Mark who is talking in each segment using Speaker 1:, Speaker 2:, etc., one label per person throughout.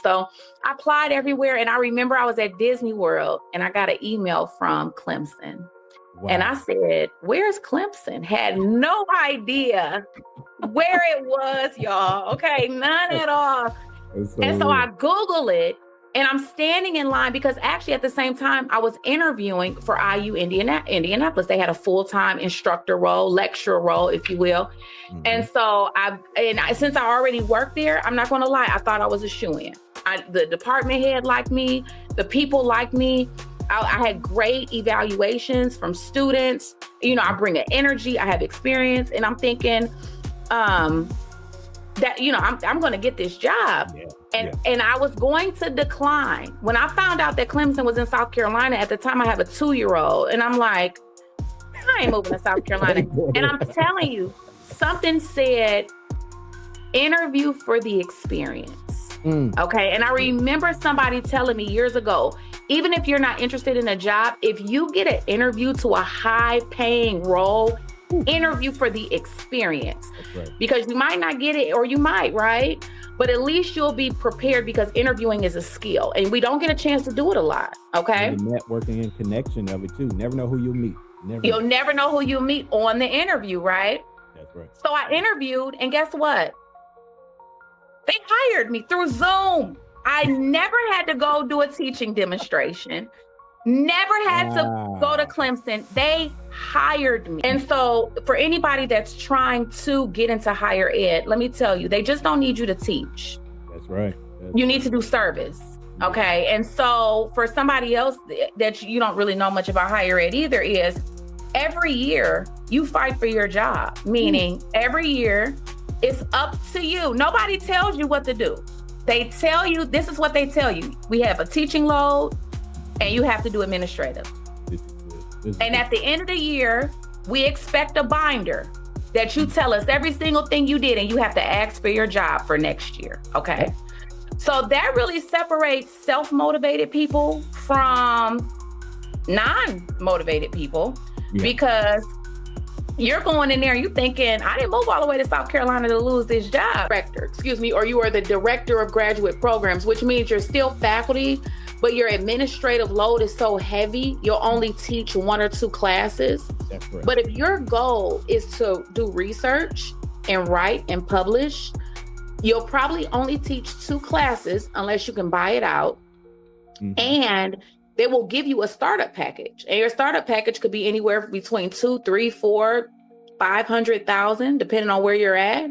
Speaker 1: So I applied everywhere. And I remember I was at Disney World and I got an email from Clemson.
Speaker 2: Wow.
Speaker 1: And I said, where's Clemson? Had no idea where it was, y'all. Okay, none at all. And so I Google it, and I'm standing in line because actually at the same time I was interviewing for IU Indianapolis. They had a full-time instructor role, lecturer role, if you will. Mm-hmm. And so since I already worked there, I'm not going to lie, I thought I was a shoo-in. The department head liked me, the people liked me. I had great evaluations from students. You know, I bring an energy, I have experience, and I'm thinking that, you know, I'm going to get this job. Yeah. And I was going to decline. When I found out that Clemson was in South Carolina, at the time I have a 2-year-old, and I'm like, I ain't moving to South Carolina. And I'm telling you, something said, interview for the experience. Okay. And I remember somebody telling me years ago, even if you're not interested in a job, if you get an interview to a high paying role, interview for the experience. Right. Because you might not get it, or you might, right? But at least you'll be prepared, because interviewing is a skill and we don't get a chance to do it a lot. Okay.
Speaker 2: And the networking and connection of it too. Never know who you'll meet.
Speaker 1: You'll never know who you meet on the interview, right?
Speaker 2: That's right.
Speaker 1: So I interviewed, and guess what? They hired me through Zoom. I never had to go do a teaching demonstration. Never had to go to Clemson. They hired me. And so for anybody that's trying to get into higher ed, let me tell you, they just don't need you to teach.
Speaker 2: That's right.
Speaker 1: You need to do service. Okay. And so for somebody else that you don't really know much about higher ed either, is every year you fight for your job, meaning every year it's up to you. Nobody tells you what to do. They tell you, this is what they tell you. We have a teaching load and you have to do administrative. And at the end of the year, we expect a binder that you tell us every single thing you did, and you have to ask for your job for next year. Okay. So that really separates self-motivated people from non-motivated people, because you're going in there, you thinking, I didn't move all the way to South Carolina to lose this job. Or you are the director of graduate programs, which means you're still faculty, but your administrative load is so heavy, you'll only teach 1 or 2 classes.
Speaker 2: That's right.
Speaker 1: But if your goal is to do research and write and publish, you'll probably only teach 2 classes unless you can buy it out. Mm-hmm. And they will give you a startup package. And your startup package could be anywhere between 2, 3, 4, 500,000, depending on where you're at.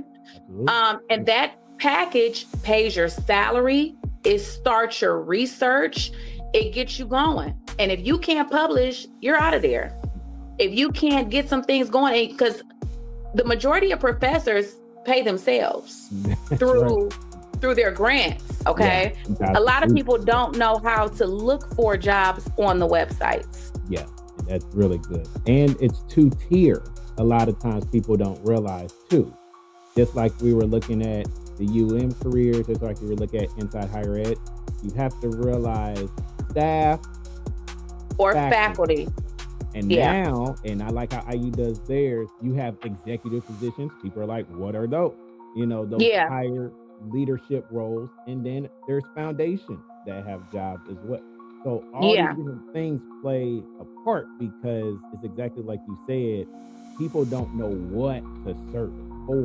Speaker 1: And that package pays your salary. It starts your research. It gets you going. And if you can't publish, you're out of there. If you can't get some things going, because the majority of professors pay themselves through their grants. Okay. Yeah, a lot of people don't know how to look for jobs on the websites.
Speaker 2: Yeah, that's really good. And it's 2-tier. A lot of times people don't realize too. Just like we were looking at the UM careers, just like we were looking at inside higher ed, you have to realize staff
Speaker 1: or faculty.
Speaker 2: And now, and I like how IU does theirs, you have executive positions. People are like, what are those? You know, those higher leadership roles. And then there's foundations that have jobs as well. So all these different things play a part, because it's exactly like you said, people don't know what to search for.